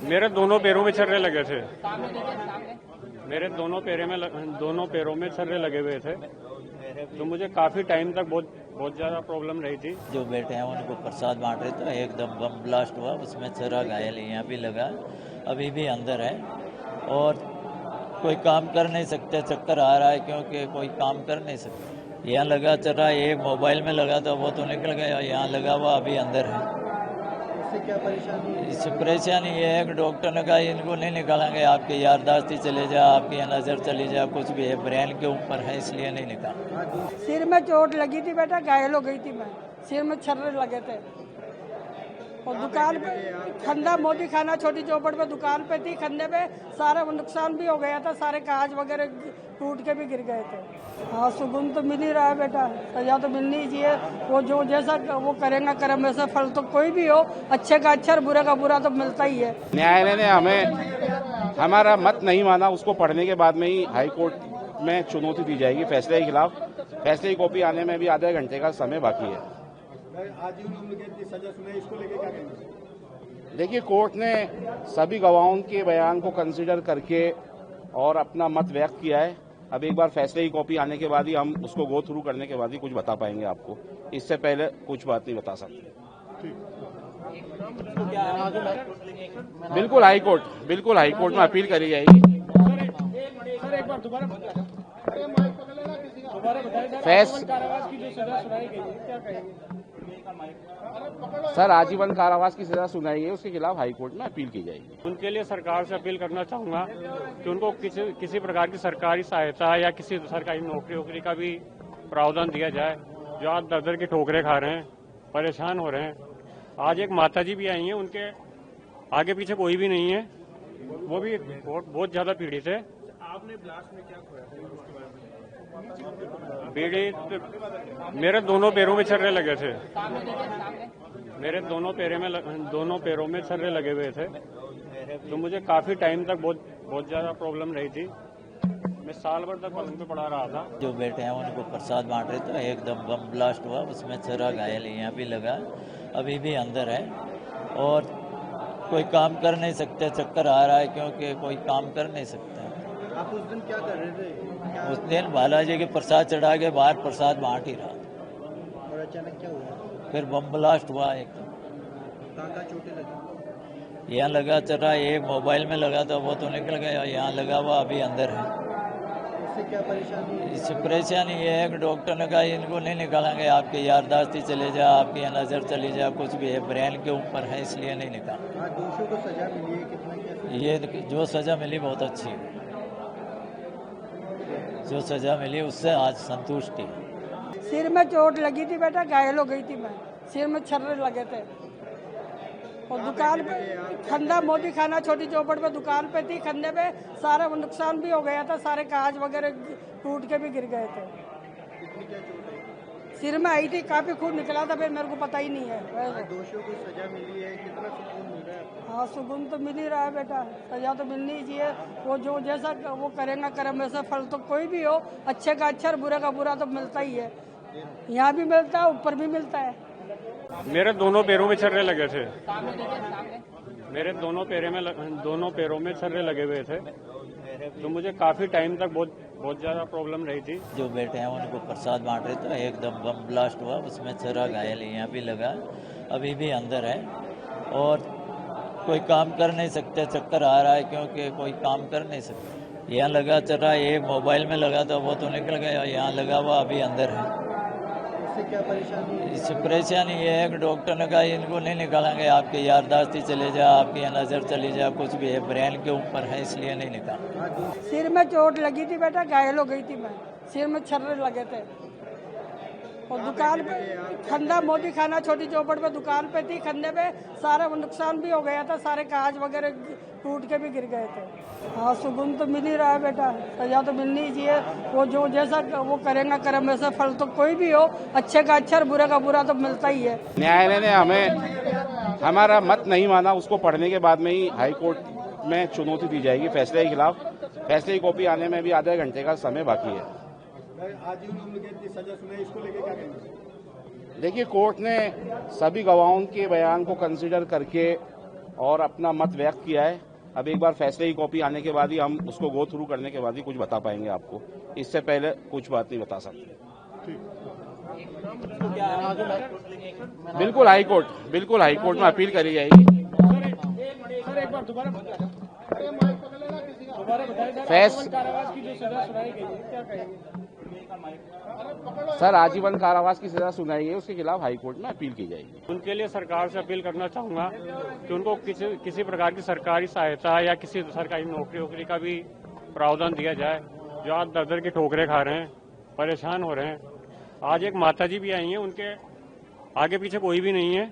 मेरे दोनों पैरों में छर्रे लगे थे। मेरे दोनों पैरों में छर्रे लगे हुए थे, तो मुझे काफी टाइम तक बहुत ज्यादा प्रॉब्लम रही थी। जो बेटे हैं उनको प्रसाद बांट रहे थे, एकदम बम ब्लास्ट हुआ, उसमें छर्रा घायल यहाँ भी लगा, अभी भी अंदर है और कोई काम कर नहीं सकते, चक्कर आ रहा है क्योंकि कोई काम कर नहीं सकते। यहाँ लगा छर्रा, एक मोबाइल में लगा था वो तो निकल गया, यहाँ लगा हुआ अभी अंदर है। इससे क्या परेशानी है? इससे परेशानी ये है कि डॉक्टर ने कहा इनको नहीं निकालेंगे, आपकी याददाश्त चले जा, आपकी नज़र चली जा, कुछ भी है, ब्रेन के ऊपर है, इसलिए नहीं निकाल। सिर में चोट लगी थी बेटा, घायल हो गई थी मैं, सिर में छर्रे लगे थे और दुकान पे खंडा मोदी खाना छोटी चौपड़ पे दुकान पे थी, खंडे पे सारा नुकसान भी हो गया था, सारे कांच वगैरह टूट के भी गिर गए थे। हाँ, सुकून तो मिल ही रहा है बेटा, सजा तो मिलनी ही चाहिए। वो जो जैसा वो करेगा कर्म वैसा फल तो कोई भी हो, अच्छे का अच्छा और बुरे का बुरा तो मिलता ही है। न्यायालय ने हमें हमारा मत नहीं माना, उसको पढ़ने के बाद में ही हाई कोर्ट में चुनौती दी जाएगी फैसले के खिलाफ। फैसले की कॉपी आने में भी आधे घंटे का समय बाकी है। आजीवन उम्र कैद की सजा सुनाई, इसको लेके क्या कहेंगे? देखिए, कोर्ट ने सभी गवाहों के बयान को कंसीडर करके और अपना मत व्यक्त किया है। अब एक बार फैसले की कॉपी आने के बाद ही हम उसको गो थ्रू करने के बाद ही कुछ बता पाएंगे आपको, इससे पहले कुछ बात नहीं बता सकते। बिल्कुल हाई कोर्ट में अपील करी जाएगी। सर, आजीवन कारावास की सजा सुनाई है, उसके खिलाफ हाई कोर्ट में अपील की जाएगी। उनके लिए सरकार से अपील करना चाहूंगा कि उनको किसी प्रकार की सरकारी सहायता या किसी सरकारी नौकरी का भी प्रावधान दिया जाए। जो आज दर की ठोकरें खा रहे हैं, परेशान हो रहे हैं। आज एक माताजी भी आई हैं, उनके आगे पीछे कोई भी नहीं है, वो भी बहुत ज्यादा पीड़ित है। आपने ब्लास्ट में क्या खोया था उसके बारे में? पीड़ित, मेरे दोनों पैरों में छर्रे लगे थे। मेरे दोनों पैरों में छर्रे लगे हुए थे, तो मुझे काफी टाइम तक बहुत ज्यादा प्रॉब्लम रही थी। मैं साल भर तक पलंग पे पड़ा रहा था। जो बेटे हैं उनको प्रसाद बांट रहे थे, एकदम बम ब्लास्ट हुआ, उसमें छर्रा घायल यहाँ भी लगा, अभी भी अंदर है और कोई काम कर नहीं सकते, चक्कर आ रहा है क्योंकि कोई काम कर नहीं सकते। आप उस दिन क्या कर रहे थे? उस दिन बालाजी के प्रसाद चढ़ा के बाहर प्रसाद बांट ही रहा था और अचानक क्या हुआ? फिर बम ब्लास्ट हुआ एकदम। कहाँ चोटें लगी? यहाँ लगा छर्रा, एक मोबाइल में लगा था वो तो निकल गया, यहाँ लगा हुआ अभी अंदर है। इससे क्या परेशानी है? इससे परेशानी ये है कि डॉक्टर ने कहा इनको नहीं निकालेंगे, आपकी याददाश्त चले जा, आपकी नज़र चली जा, कुछ भी है, ब्रेन के ऊपर है, इसलिए नहीं निकाल। आज दोषियों को सजा मिली है, कितना क्या? ये जो सज़ा मिली बहुत अच्छी है, जो सज़ा मिली उससे आज संतुष्टि है। सिर में चोट लगी थी बेटा, घायल हो गई थी मैं, सिर में छर्रे लगे थे और दुकान पे खंडा मोदी खाना छोटी चौपड़ पे दुकान पे थी, खंडे पे सारा नुकसान भी हो गया था, सारे कांच वगैरह टूट के भी गिर गए थे। कितनी क्या चोट है? सिर में आई थी, काफी खून निकला था, फिर मेरे को पता ही नहीं है। आज दोषियों को सजा मिली है, कितना सुकून मिल रहा है आपको? हाँ, सुकून तो मिल ही रहा है बेटा, सजा तो मिलनी ही चाहिए। वो जो जैसा वो करेगा कर्म वैसा फल तो कोई भी हो, अच्छे का अच्छा और बुरे का बुरा तो मिलता ही है। यहाँ भी मिलता है, ऊपर भी मिलता है। मेरे दोनों पैरों में छर्रे लगे थे। मेरे दोनों पैरों में छर्रे लगे हुए थे, तो मुझे काफी टाइम तक बहुत ज्यादा प्रॉब्लम रही थी। जो बेटे हैं उनको प्रसाद बांट रहे थे, एकदम बम ब्लास्ट हुआ, उसमें छर्रा घायल यहाँ भी लगा, अभी भी अंदर है और कोई काम कर नहीं सकते, चक्कर आ रहा है क्योंकि कोई काम कर नहीं सकते। यहाँ लगा छर्रा, एक मोबाइल में लगा था वो तो निकल गया, यहाँ लगा हुआ अभी अंदर है। इससे क्या परेशानी है? इससे परेशानी ये है कि डॉक्टर ने कहा इनको नहीं निकालेंगे, आपकी याददाश्त चले जा, आपकी नज़र चली जा, कुछ भी है, ब्रेन के ऊपर है, इसलिए नहीं निकाल। सिर में चोट लगी थी बेटा, घायल हो गई थी मैं, सिर में छर्रे लगे थे और दुकान पे खंडा मोदी खाना छोटी चौपड़ पे दुकान पे थी, खंडे पे सारा नुकसान भी हो गया था, सारे कांच वगैरह टूट के भी गिर गए थे। हाँ, सुकून तो मिल ही रहा है बेटा, सजा तो मिलनी ही चाहिए। वो जो जैसा वो करेगा कर्म वैसा फल तो कोई भी हो, अच्छे का अच्छा और बुरे का बुरा तो मिलता ही है। न्यायालय ने हमें हमारा मत नहीं माना, उसको पढ़ने के बाद में ही हाई कोर्ट में चुनौती दी जाएगी फैसले के खिलाफ। फैसले की कॉपी आने में भी आधे घंटे का समय बाकी है। आजीवन उम्र कैद की सजा सुनाई, इसको लेके क्या कहेंगे? देखिए, कोर्ट ने सभी गवाहों के बयान को कंसीडर करके और अपना मत व्यक्त किया है। अब एक बार फैसले की कॉपी आने के बाद ही हम उसको गो थ्रू करने के बाद ही कुछ बता पाएंगे आपको। इससे पहले कुछ बात नहीं बता सकते। बिल्कुल हाई कोर्ट में अपील करी जाएगी। सर एक बार दोबारा कारावास की जो सजा सुनाई गई है क्या कहेंगे? सर आजीवन कारावास की सजा सुनाई है, उसके खिलाफ हाई कोर्ट में अपील की जाएगी। उनके लिए सरकार से अपील करना चाहूँगा कि उनको किसी प्रकार की सरकारी सहायता या किसी सरकारी नौकरी का भी प्रावधान दिया जाए। जो आज दर की ठोकरें खा रहे हैं, परेशान हो रहे हैं। आज एक माताजी भी आई हैं, उनके आगे पीछे कोई भी नहीं है,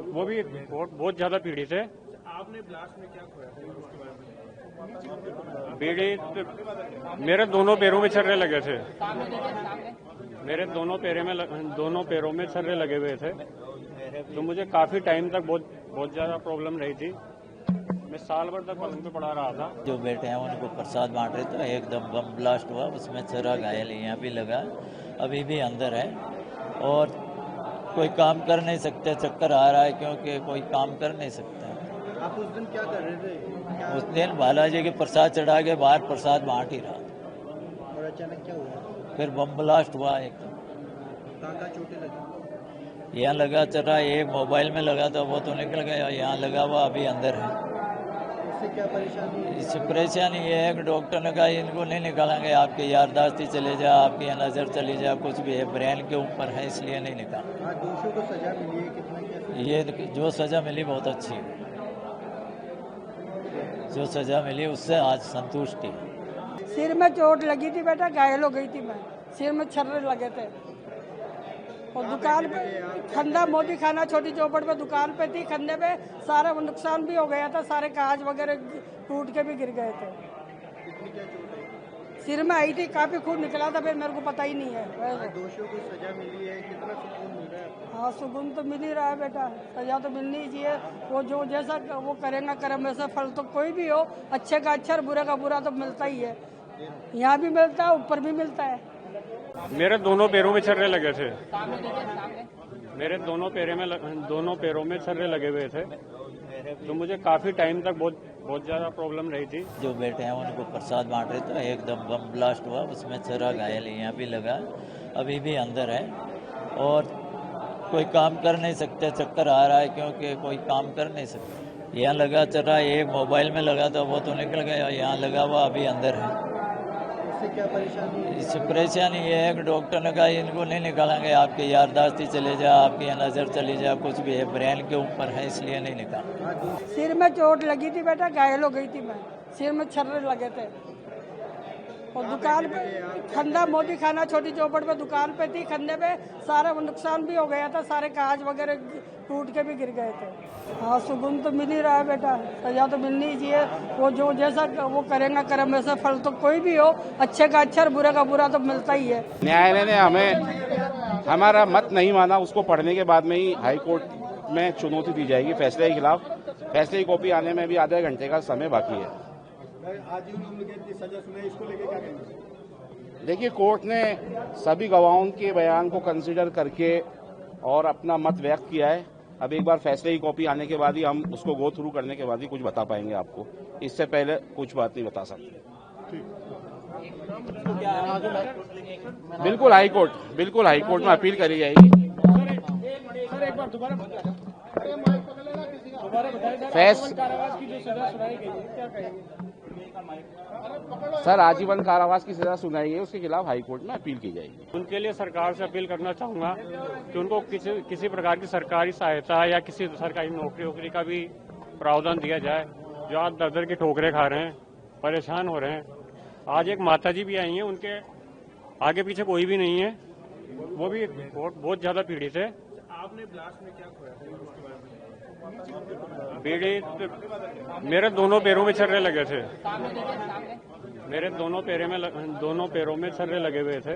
वो भी बहुत ज्यादा पीड़ित है। आपने ब्लास्ट में क्या खोया था उसके बारे में? पीड़ित मेरे दोनों पैरों में छर्रे लगे थे, मेरे दोनों पैरों में छर्रे लगे हुए थे, तो मुझे काफी टाइम तक बहुत ज्यादा प्रॉब्लम रही थी। मैं साल भर तक पलंग पे पड़ा रहा था। जो बेटे हैं उनको प्रसाद बांट रहे थे, एकदम बम ब्लास्ट हुआ, उसमें छर्रा घायल यहाँ भी लगा, अभी भी अंदर है और कोई काम कर नहीं सकते, चक्कर आ रहा है क्योंकि कोई काम कर नहीं सकता। आप उस दिन क्या कर रहे थे? उस दिन बालाजी के प्रसाद चढ़ा के बाहर प्रसाद बांट ही रहा था और अचानक क्या हुआ? फिर बम ब्लास्ट हुआ एकदम। कहाँ चोटें लगी? यहाँ लगा चढ़ा, एक मोबाइल में लगा था वो तो निकल गया, यहाँ लगा हुआ अभी अंदर है। इससे क्या परेशानी है? इससे परेशानी ये है कि डॉक्टर ने कहा इनको नहीं निकालेंगे, आपकी याददाश्ती चले जा, आपकी नज़र चली जा, कुछ भी है, ब्रेन के ऊपर है, इसलिए नहीं निकाल। आज दोषियों को सजा मिली है, कितना क्या? ये जो सज़ा मिली बहुत अच्छी है, जो सज़ा मिली उससे आज संतुष्टि है। सिर में चोट लगी थी बेटा, घायल हो गई थी मैं, सिर में छर्रे लगे थे। और दुकान पे खंडा मोदी खाना छोटी चौपड़ पे दुकान पे थी, खंडे पे सारा नुकसान भी हो गया था, सारे कांच वगैरह टूट के भी गिर गए थे। सिर में आई थी, काफी खून निकला था, फिर मेरे को पता ही नहीं है। दोषियों को सजा मिली है, कितना सुकून मिल रहा है? हाँ सुकून तो मिल ही रहा है बेटा, सजा तो मिलनी ही चाहिए। वो जो जैसा वो करेगा कर्म वैसा फल तो कोई भी हो, अच्छे का अच्छा और बुरे का बुरा तो मिलता ही है। यहाँ भी मिलता है, ऊपर भी मिलता है। मेरे दोनों पैरों में छर्रे लगे थे, मेरे दोनों पैरों में छर्रे लगे हुए थे, तो मुझे काफी टाइम तक बहुत ज्यादा प्रॉब्लम रही थी। जो बेटे हैं उनको प्रसाद बांट रहे थे, एकदम बम ब्लास्ट हुआ, उसमें छर्रा घायल यहाँ भी लगा, अभी भी अंदर है और कोई काम कर नहीं सकते, चक्कर आ रहा है क्योंकि कोई काम कर नहीं सकते। यहाँ लगा चढ़ा, एक मोबाइल में लगा था वो तो निकल गया, यहाँ लगा हुआ अभी अंदर है। इससे क्या परेशानी है? इससे परेशानी ये है कि डॉक्टर ने कहा इनको नहीं निकालेंगे, आपकी याददाश्ती चले जा, आपकी नज़र चली जा, कुछ भी है, ब्रेन के ऊपर है, इसलिए नहीं निकाल। सिर में चोट लगी थी बेटा, घायल हो गई थी मैं, सिर में छर्रे लगे थे। और दुकान पे खंडा मोदी खाना छोटी चौपड़ पे दुकान पे थी, खंडे पे सारा नुकसान भी हो गया था, सारे कांच वगैरह टूट के भी गिर गए थे। हाँ सुकून तो मिल ही रहा है बेटा, सजा तो मिलनी ही चाहिए। वो जो जैसा वो करेगा कर्म वैसा फल तो कोई भी हो, अच्छे का अच्छा और बुरे का बुरा तो मिलता ही है। न्यायालय ने हमें हमारा मत नहीं माना, उसको पढ़ने के बाद में ही हाई कोर्ट में चुनौती दी जाएगी फैसले के खिलाफ। फैसले की कॉपी आने में भी आधे घंटे का समय बाकी है। आजीवन उम्र कैद की सजा सुनाई, इसको लेके क्या कहेंगे? देखिए, कोर्ट ने सभी गवाहों के बयान को कंसीडर करके और अपना मत व्यक्त किया है। अब एक बार फैसले की कॉपी आने के बाद ही हम उसको गो थ्रू करने के बाद ही कुछ बता पाएंगे आपको। इससे पहले कुछ बात नहीं बता सकते। बिल्कुल हाई कोर्ट में अपील करी जाएगी। सर एक बार दोबारा कारावास की जो सजा सुनाई गई है क्या कहेंगे? सर आजीवन कारावास की सजा सुनाई है, उसके खिलाफ हाई कोर्ट में अपील की जाएगी। उनके लिए सरकार से अपील करना चाहूँगा कि उनको किसी प्रकार की सरकारी सहायता या किसी सरकारी नौकरी का भी प्रावधान दिया जाए। जो आज दर की ठोकरें खा रहे हैं, परेशान हो रहे हैं। आज एक माताजी भी आई हैं, उनके आगे पीछे कोई भी नहीं है, वो भी बहुत ज्यादा पीड़ित है। आपने ब्लास्ट में क्या खोया था उसके बारे में? पीड़ित मेरे दोनों पैरों में छर्रे लगे थे, मेरे दोनों पैरों में छर्रे लगे हुए थे,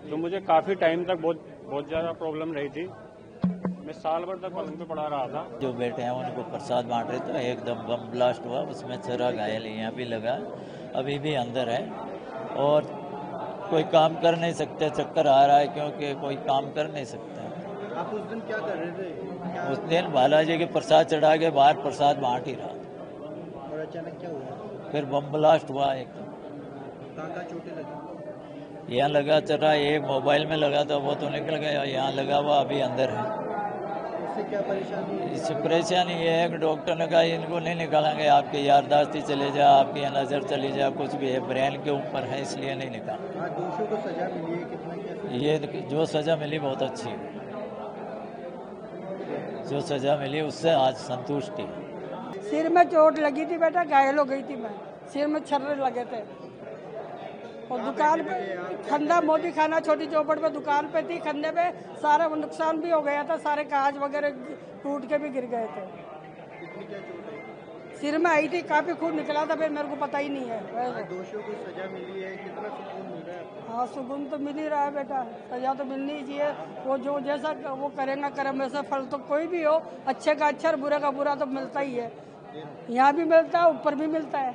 तो मुझे काफी टाइम तक बहुत ज्यादा प्रॉब्लम रही थी। मैं साल भर तक पलंग पे पड़ा रहा था। जो बेटे हैं उनको प्रसाद बांट रहे थे, एकदम बम ब्लास्ट हुआ, उसमें छर्रा घायल यहाँ भी लगा, अभी भी अंदर है और कोई काम कर नहीं सकते, चक्कर आ रहा है क्योंकि कोई काम कर नहीं सकता। आप उस दिन क्या कर रहे थे? उस दिन बालाजी के प्रसाद चढ़ा के बाहर प्रसाद बांट ही रहा। और अचानक क्या हुआ? फिर बम ब्लास्ट हुआ एक। कहाँ चोटें लगी? यहाँ लगा चढ़ा, एक मोबाइल में लगा था वो तो निकल गया, यहाँ लगा हुआ अभी अंदर है। उससे क्या परेशानी है? इससे परेशानी ये है कि डॉक्टर ने कहा इनको नहीं निकालेंगे, आपकी याददाश्त चले जा, आपकी नज़र चली जा, कुछ भी है ब्रेन के ऊपर है, इसलिए नहीं निकाल। आज दोषियों को सजा मिली है, कितना क्या? ये जो सज़ा मिली बहुत अच्छी है, जो सज़ा मिली उससे आज संतुष्टि है। सिर में चोट लगी थी बेटा, घायल हो गई थी मैं, सिर में छर्रे लगे थे। और दुकान पे खंडा मोदी खाना छोटी चौपड़ पे दुकान पे थी, खंडे पे सारा नुकसान भी हो गया था, सारे कांच वगैरह टूट के भी गिर गए थे। सिर में आई थी, काफी खून निकला था, फिर मेरे को पता ही नहीं है। दोषियों को सजा मिली है, कितना सुकून मिल रहा है? हाँ सुकून तो मिल ही रहा है बेटा, सजा तो मिलनी ही चाहिए। वो जो जैसा वो करेगा कर्म वैसा फल तो कोई भी हो, अच्छे का अच्छा और बुरे का बुरा तो मिलता ही है। यहाँ भी मिलता है, ऊपर भी मिलता है।